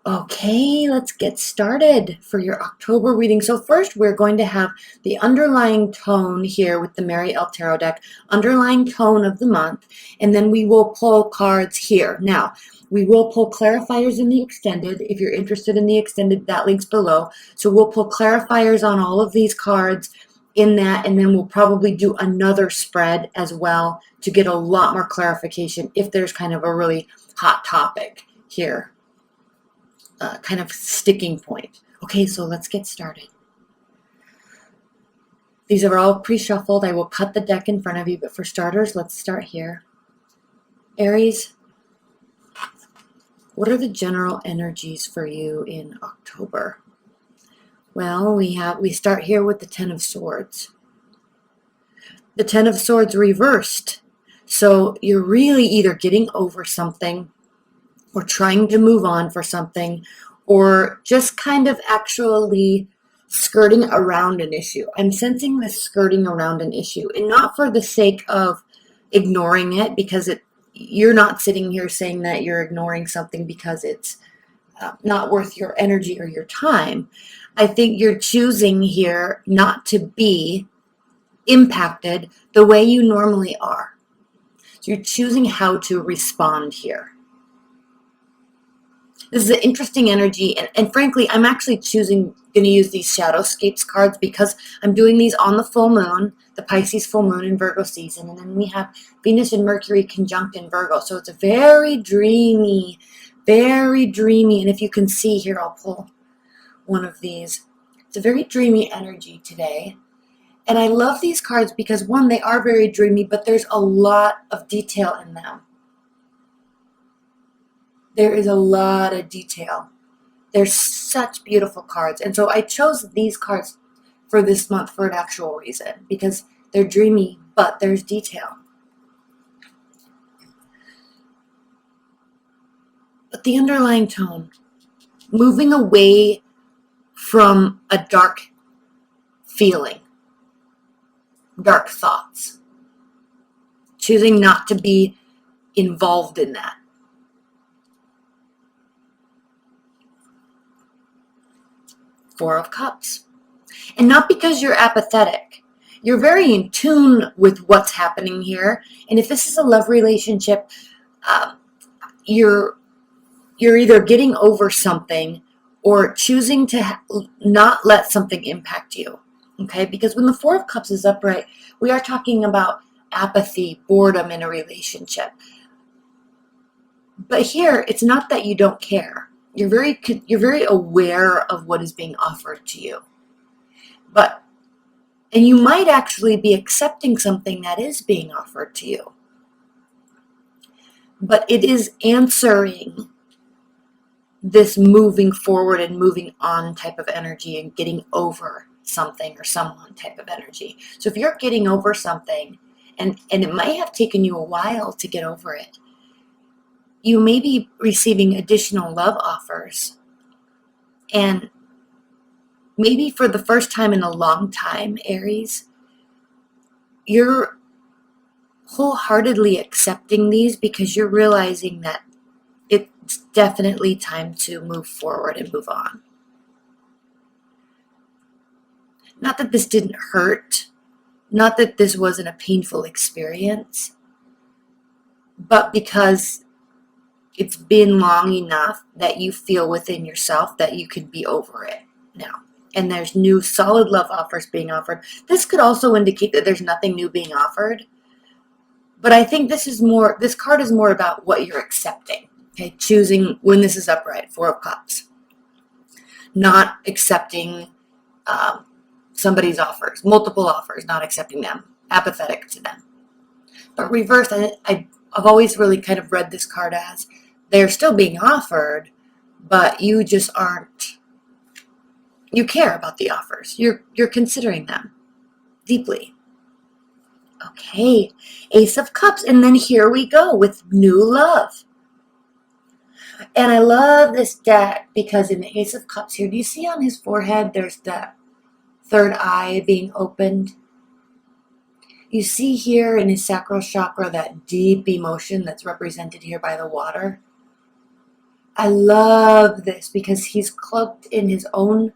Okay, let's get started for your October reading. So first, we're going to have the underlying tone here with the Mary L. Tarot deck, underlying tone of the month, and then we will pull cards here. Now, we will pull clarifiers in the extended. If you're interested in the extended, that link's below. So we'll pull clarifiers on all of these cards in that, and then we'll probably do another spread as well to get a lot more clarification if there's kind of a really hot topic here. Kind of sticking point. Okay, so let's get started. These are all pre-shuffled. I will cut the deck in front of you, but for starters, let's start here. Aries, what are the general energies for you in October? Well, we start here with the Ten of Swords. The Ten of Swords reversed. So you're really either getting over something or trying to move on for something, or just kind of actually skirting around an issue. I'm sensing this skirting around an issue, and not for the sake of ignoring it, because you're not sitting here saying that you're ignoring something because it's not worth your energy or your time. I think you're choosing here not to be impacted the way you normally are. So you're choosing how to respond here. This is an interesting energy, and frankly, I'm actually going to use these Shadowscapes cards because I'm doing these on the full moon, the Pisces full moon in Virgo season, and then we have Venus and Mercury conjunct in Virgo, so it's a very dreamy, and if you can see here, I'll pull one of these. It's a very dreamy energy today, and I love these cards because, one, they are very dreamy, but there's a lot of detail in them. There is a lot of detail. They're such beautiful cards. And so I chose these cards for this month for an actual reason, because they're dreamy, but there's detail. But the underlying tone, moving away from a dark feeling, dark thoughts, choosing not to be involved in that. Four of Cups. And not because you're apathetic. You're very in tune with what's happening here. And if this is a love relationship, you're either getting over something or choosing to not let something impact you. Okay? Because when the Four of Cups is upright, we are talking about apathy, boredom in a relationship. But here, it's not that you don't care. You're very aware of what is being offered to you. And you might actually be accepting something that is being offered to you. But it is answering this moving forward and moving on type of energy and getting over something or someone type of energy. So if you're getting over something, and it might have taken you a while to get over it, you may be receiving additional love offers, and maybe for the first time in a long time, Aries, you're wholeheartedly accepting these because you're realizing that it's definitely time to move forward and move on. Not that this didn't hurt, not that this wasn't a painful experience, but because it's been long enough that you feel within yourself that you could be over it now. And there's new solid love offers being offered. This could also indicate that there's nothing new being offered. But I think this card is more about what you're accepting. Okay, choosing when this is upright, Four of Cups. Not accepting somebody's offers, multiple offers, not accepting them, apathetic to them. But reverse, I've always really kind of read this card as they're still being offered, but you just aren't, you care about the offers. You're considering them deeply. Okay, Ace of Cups, and then here we go with new love. And I love this deck because in the Ace of Cups here, do you see on his forehead there's that third eye being opened? You see here in his sacral chakra that deep emotion that's represented here by the water. I love this because he's cloaked in his own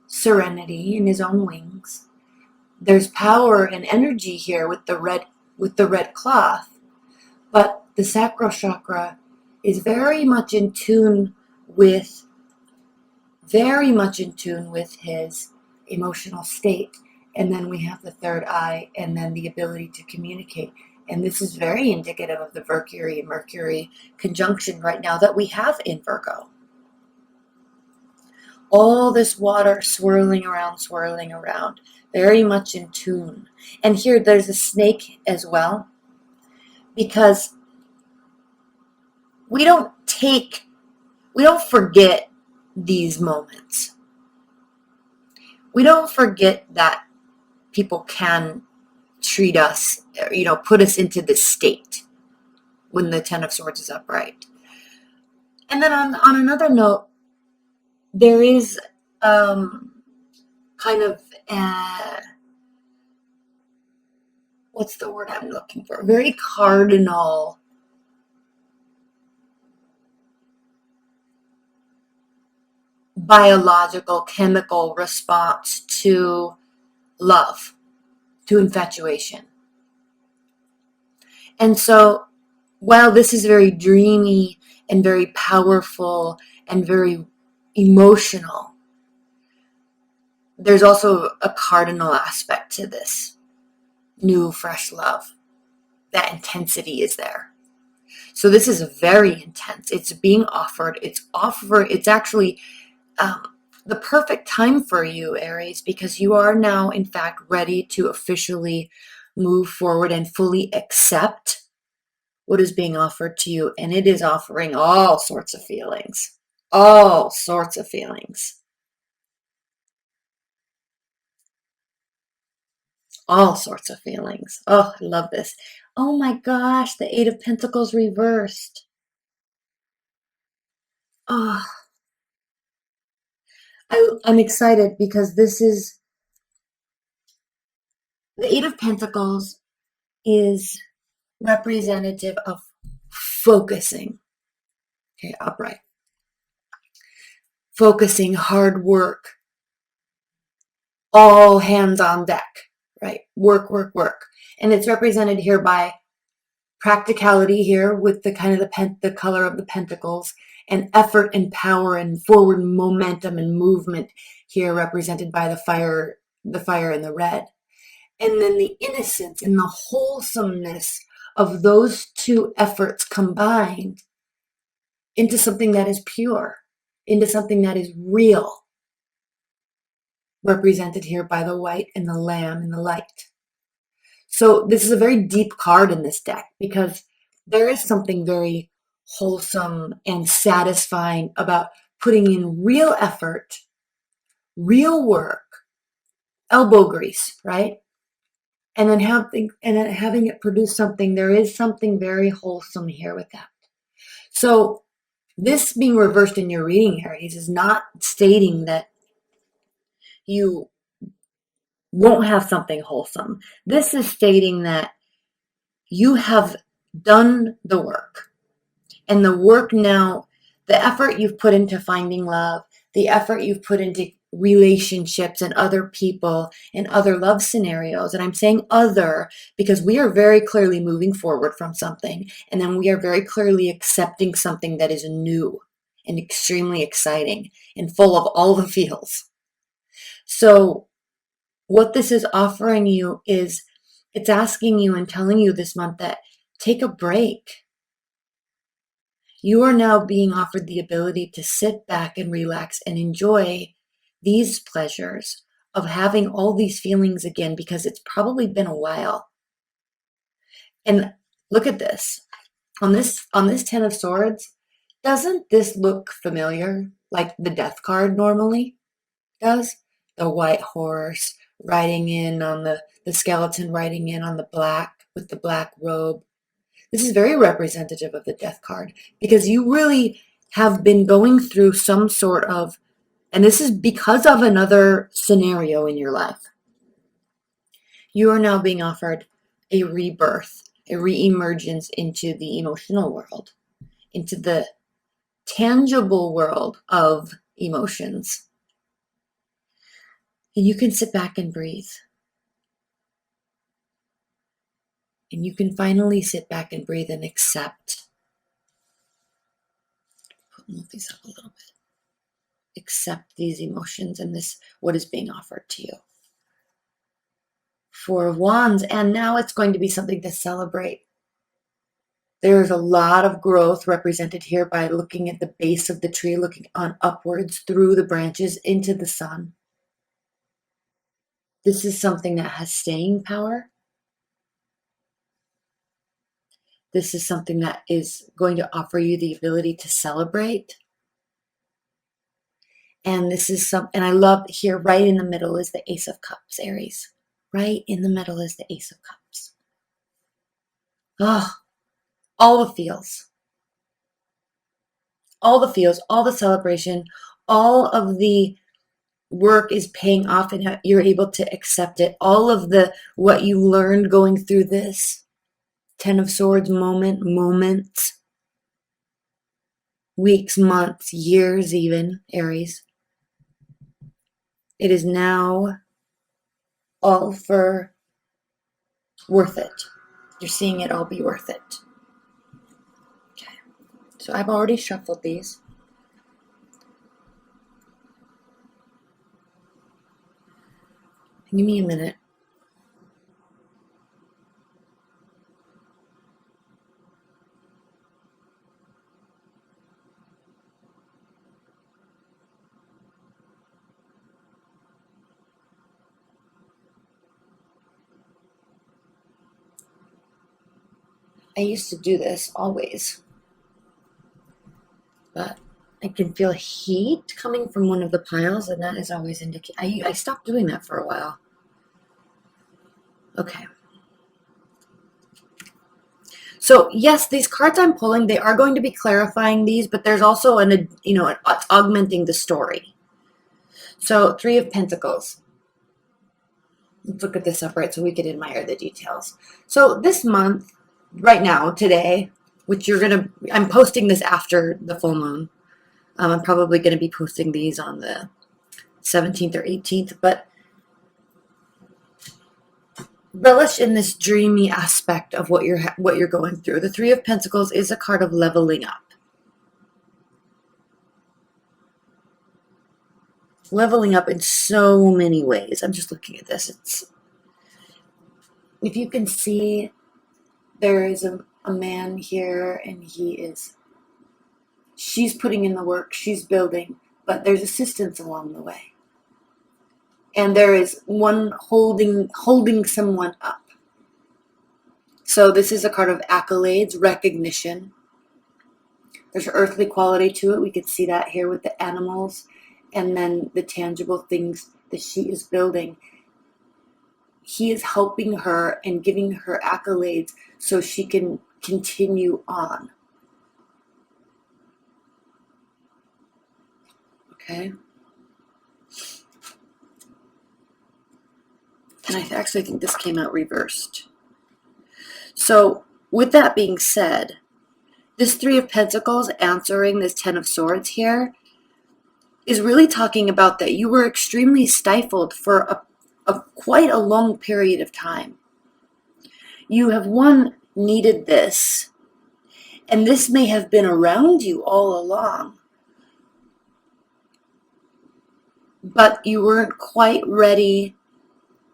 serenity, in his own wings. There's power and energy here with the red cloth, but the sacral chakra is very much in tune with his emotional state. And then we have the third eye, and then the ability to communicate. And this is very indicative of the Mercury conjunction right now that we have in Virgo. All this water swirling around, very much in tune. And here there's a snake as well, because we don't forget these moments. We don't forget that people can treat us, put us into this state when the Ten of Swords is upright. And then on another note, there is kind of what's the word I'm looking for? Very cardinal biological, chemical response to love, to infatuation. And so, while this is very dreamy and very powerful and very emotional, there's also a cardinal aspect to this new, fresh love. That intensity is there. So this is very intense. It's being offered. It's actually the perfect time for you, Aries, because you are now, in fact, ready to officially move forward and fully accept what is being offered to you. And it is offering all sorts of feelings. All sorts of feelings. All sorts of feelings. Oh, I love this. Oh my gosh, the Eight of Pentacles reversed. Oh, I'm excited because this is the Eight of Pentacles is representative of focusing. Okay, upright. Focusing, hard work, all hands on deck, right? Work, work, work. And it's represented here by practicality here with the kind of the color of the pentacles, and effort and power and forward momentum and movement here represented by the fire and the red. And then the innocence and the wholesomeness of those two efforts combined into something that is pure, into something that is real, represented here by the white and the lamb and the light. So this is a very deep card in this deck because there is something very wholesome and satisfying about putting in real effort, real work, elbow grease, right? And then having it produce something. There is something very wholesome here with that. So this being reversed in your reading, Aries, is not stating that you won't have something wholesome. This is stating that you have done the work. And the work now, the effort you've put into finding love, the effort you've put into relationships and other people and other love scenarios. And I'm saying other because we are very clearly moving forward from something. And then we are very clearly accepting something that is new and extremely exciting and full of all the feels. So what this is offering you is it's asking you and telling you this month that take a break. You are now being offered the ability to sit back and relax and enjoy these pleasures of having all these feelings again because it's probably been a while. And look at this. On this Ten of Swords, doesn't this look familiar like the Death card normally does? The white horse riding in on the skeleton riding in on the black with the black robe. This is very representative of the Death card because you really have been going through some sort of, and this is because of another scenario in your life. You are now being offered a rebirth, a re-emergence into the emotional world, into the tangible world of emotions. And you can sit back and breathe. And you can finally sit back and breathe and accept. Move these up a little bit. Accept these emotions and this, what is being offered to you. Four of Wands, and now it's going to be something to celebrate. There's a lot of growth represented here by looking at the base of the tree, looking on upwards through the branches into the sun. This is something that has staying power. This is something that is going to offer you the ability to celebrate. And this is and I love here, right in the middle is the Ace of Cups, Aries. Right in the middle is the Ace of Cups. Oh, all the feels. All the feels, all the celebration, all of the work is paying off and you're able to accept it. All of what you learned going through this Ten of Swords moments, weeks, months, years even, Aries. It is now all for worth it. You're seeing it all be worth it. Okay. So I've already shuffled these. Give me a minute. I used to do this always, but I can feel heat coming from one of the piles, and that is always indicating. I stopped doing that for a while. Okay. So yes, these cards I'm pulling, they are going to be clarifying these, but there's also it's augmenting the story. So Three of Pentacles. Let's look at this upright so we can admire the details. So this month, right now, today, which I'm posting this after the full moon. I'm probably going to be posting these on the 17th or 18th, but relish in this dreamy aspect of what you're going through. The Three of Pentacles is a card of leveling up. Leveling up in so many ways. I'm just looking at this. If you can see, there is a man here, and she's putting in the work, she's building, but there's assistance along the way. And there is one holding someone up. So this is a card of accolades, recognition. There's earthly quality to it. We can see that here with the animals and then the tangible things that she is building. He is helping her and giving her accolades so she can continue on. Okay? And I actually think this came out reversed. So with that being said, this Three of Pentacles answering this Ten of Swords here is really talking about that you were extremely stifled for quite a long period of time. You have needed this, and this may have been around you all along, but you weren't quite ready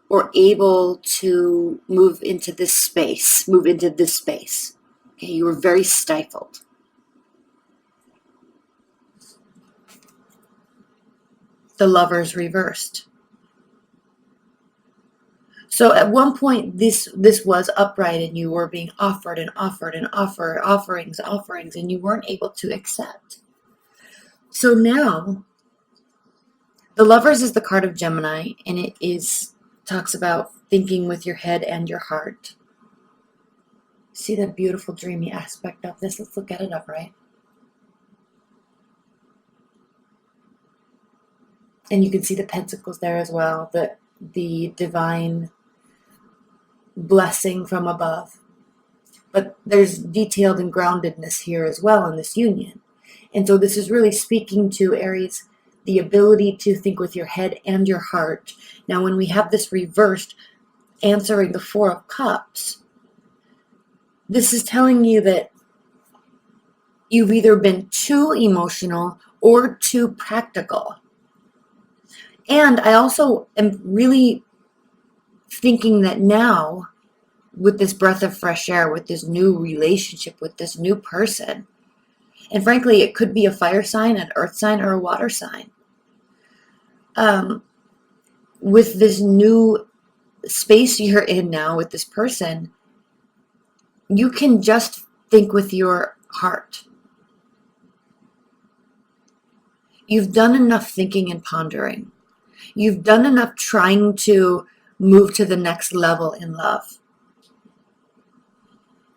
or able to move into this space. Okay, you were very stifled. The Lovers reversed. So at one point, this was upright, and you were being offered offerings, and you weren't able to accept. So now, the Lovers is the card of Gemini, and it talks about thinking with your head and your heart. See that beautiful dreamy aspect of this? Let's look at it upright. And you can see the pentacles there as well, the divine blessing from above. But there's detailed and groundedness here as well in this union. And so this is really speaking to, Aries, the ability to think with your head and your heart. Now, when we have this reversed, answering the Four of Cups, this is telling you that you've either been too emotional or too practical. And I also am really thinking that now, with this breath of fresh air, with this new relationship, with this new person, and frankly, it could be a fire sign, an earth sign, or a water sign. With this new space you're in now with this person, you can just think with your heart. You've done enough thinking and pondering. You've done enough trying to move to the next level in love.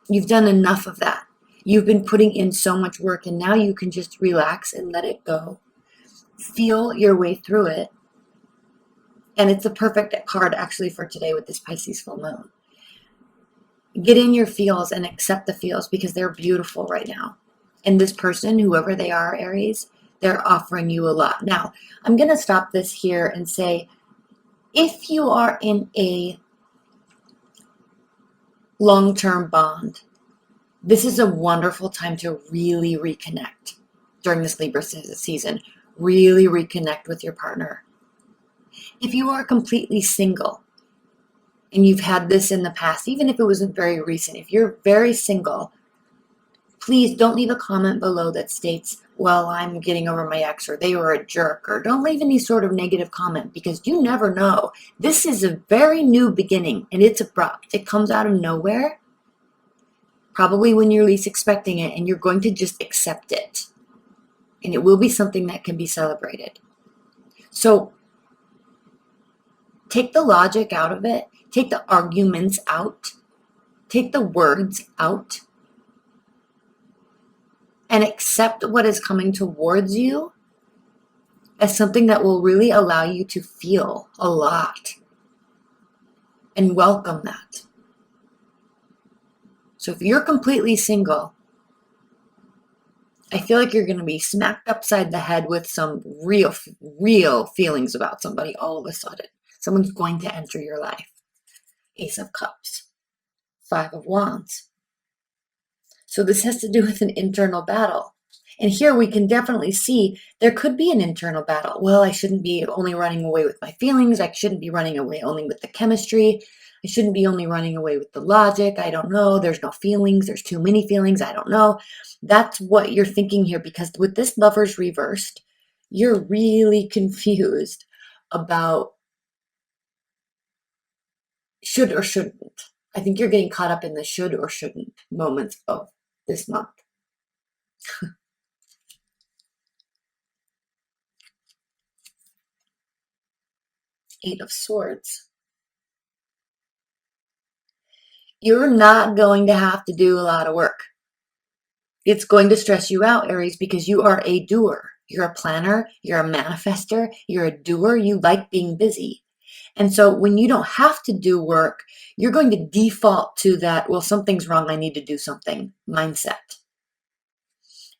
You've done enough of that. You've been putting in so much work, and now you can just relax and let it go. Feel your way through it. And it's the perfect card actually for today with this Pisces full moon. Get in your feels and accept the feels because they're beautiful right now. And this person, whoever they are, Aries, they're offering you a lot. Now, I'm going to stop this here and say, if you are in a long-term bond, this is a wonderful time to really reconnect during this Libra season. Really reconnect with your partner. If you are completely single and you've had this in the past, even if it wasn't very recent, if you're very single, please don't leave a comment below that states, well, I'm getting over my ex, or they were a jerk, or don't leave any sort of negative comment, because you never know. This is a very new beginning, and it's abrupt. It comes out of nowhere, probably when you're least expecting it, and you're going to just accept it. And it will be something that can be celebrated. So take the logic out of it. Take the arguments out. Take the words out. And accept what is coming towards you as something that will really allow you to feel a lot. And welcome that. So if you're completely single, I feel like you're going to be smacked upside the head with some real feelings about somebody all of a sudden. Someone's going to enter your life. Ace of Cups. Five of Wands. So this has to do with an internal battle. And here we can definitely see there could be an internal battle. Well, I shouldn't be only running away with my feelings. I shouldn't be running away only with the chemistry. I shouldn't be only running away with the logic. I don't know. There's no feelings. There's too many feelings. I don't know. That's what you're thinking here, because with this Lovers reversed, you're really confused about should or shouldn't. I think you're getting caught up in the should or shouldn't moments of this month. Eight of Swords. You're not going to have to do a lot of work. It's going to stress you out, Aries, because you are a doer. You're a planner. You're a manifester. You're a doer. You like being busy. And so when you don't have to do work, you're going to default to that, well, something's wrong, I need to do something mindset.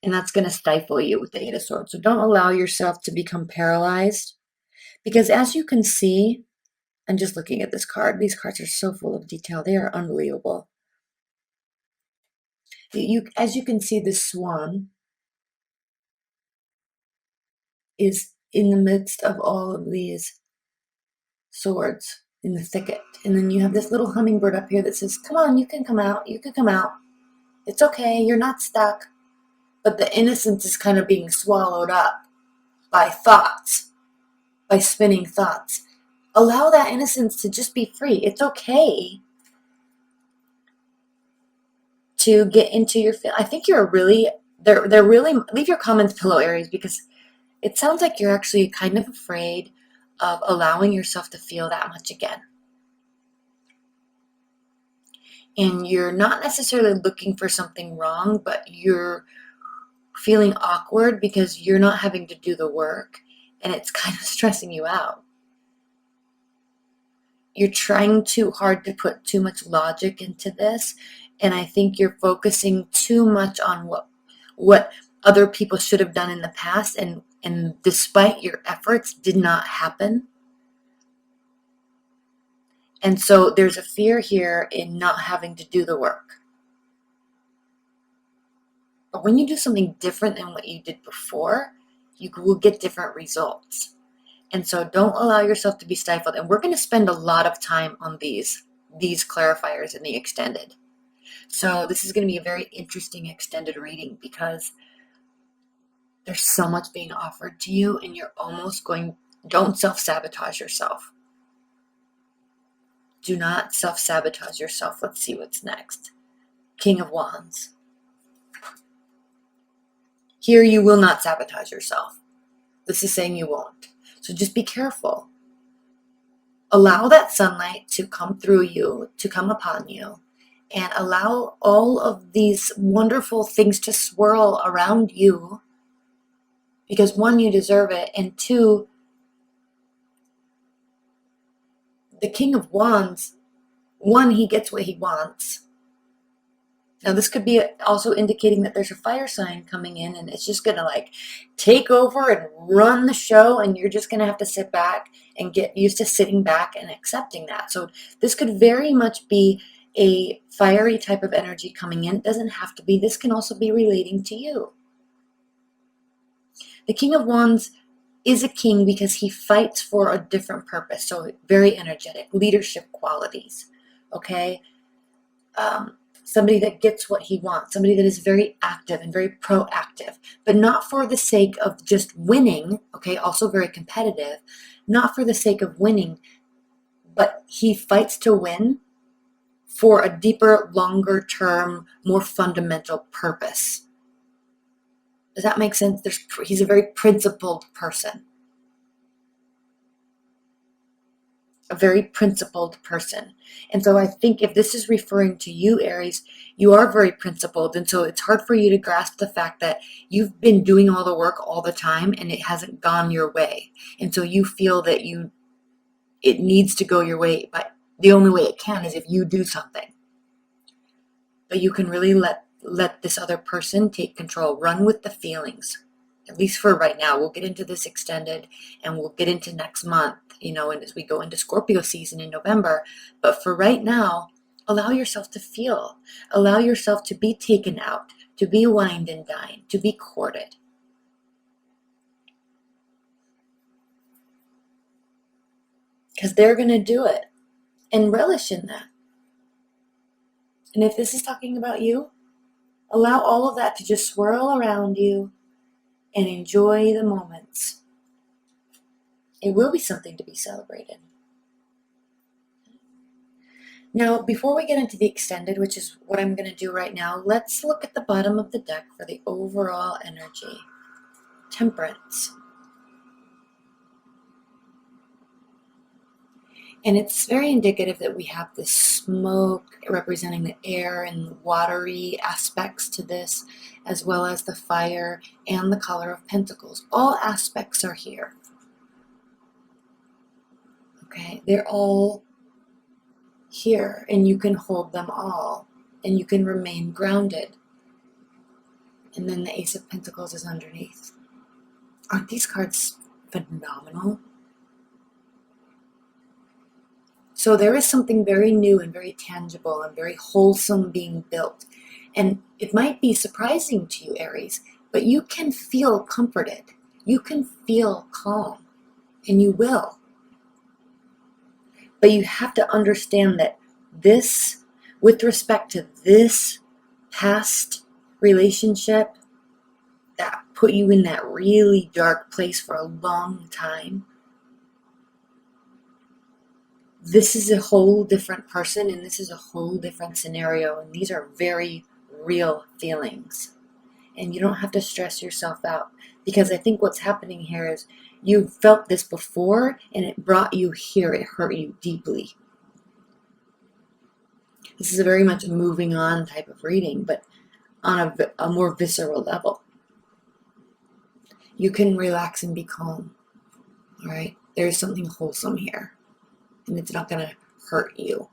And that's going to stifle you with the Eight of Swords. So don't allow yourself to become paralyzed, because as you can see, I'm just looking at this card. These cards are so full of detail. They are unbelievable. As you can see, this swan is in the midst of all of these swords in the thicket. And then you have this little hummingbird up here that says, come on, you can come out. You can come out. It's okay. You're not stuck. But the innocence is kind of being swallowed up by thoughts, by spinning thoughts. Allow that innocence to just be free. It's okay to get into your feel. I think you're really, they're really, leave your comments below, Aries, because it sounds like you're actually kind of afraid of allowing yourself to feel that much again. And you're not necessarily looking for something wrong, but you're feeling awkward because you're not having to do the work, and it's kind of stressing you out. You're trying too hard to put too much logic into this, and I think you're focusing too much on what other people should have done in the past, and despite your efforts did not happen. And so there's a fear here in not having to do the work. But when you do something different than what you did before, you will get different results. And so don't allow yourself to be stifled. And we're going to spend a lot of time on these clarifiers in the extended. So this is going to be a very interesting extended reading because there's so much being offered to you, and you're almost going, don't self-sabotage yourself. Do not self-sabotage yourself. Let's see what's next. King of Wands. Here you will not sabotage yourself. This is saying you won't. So just be careful. Allow that sunlight to come through you, to come upon you, and allow all of these wonderful things to swirl around you, because one, you deserve it, and two, the King of Wands, one, he gets what he wants. Now this could be also indicating that there's a fire sign coming in, and it's just going to like take over and run the show, and you're just going to have to sit back and get used to sitting back and accepting that. So this could very much be a fiery type of energy coming in. It doesn't have to be. This can also be relating to you. The King of Wands is a king because he fights for a different purpose. So very energetic, leadership qualities, okay? Somebody that gets what he wants, somebody that is very active and very proactive, but not for the sake of just winning, okay? Also very competitive, not for the sake of winning, but he fights to win for a deeper, longer term, more fundamental purpose. Does that make sense? He's a very principled person. A very principled person. And so I think if this is referring to you, Aries, you are very principled. And so it's hard for you to grasp the fact that you've been doing all the work all the time and it hasn't gone your way. And so you feel that it needs to go your way, but the only way it can is if you do something. But you can really let this other person take control. Run with the feelings. At least for right now. We'll get into this extended and we'll get into next month, and as we go into Scorpio season in November. But for right now, allow yourself to feel. Allow yourself to be taken out, to be wined and dined, to be courted. Because they're going to do it and relish in that. And if this is talking about you, allow all of that to just swirl around you and enjoy the moments. It will be something to be celebrated. Now, before we get into the extended, which is what I'm going to do right now, let's look at the bottom of the deck for the overall energy. Temperance. And it's very indicative that we have this smoke representing the air and watery aspects to this, as well as the fire and the color of pentacles. All aspects are here. Okay, they're all here, and you can hold them all, and you can remain grounded. And then the Ace of Pentacles is underneath. Aren't these cards phenomenal? So there is something very new and very tangible and very wholesome being built. And it might be surprising to you, Aries, but you can feel comforted. You can feel calm, and you will. But you have to understand that this, with respect to this past relationship that put you in that really dark place for a long time, this is a whole different person, and this is a whole different scenario, and these are very real feelings. And you don't have to stress yourself out, because I think what's happening here is you've felt this before, and it brought you here. It hurt you deeply. This is a very much a moving on type of reading, but on a more visceral level. You can relax and be calm, all right? There's something wholesome here, and it's not going to hurt you.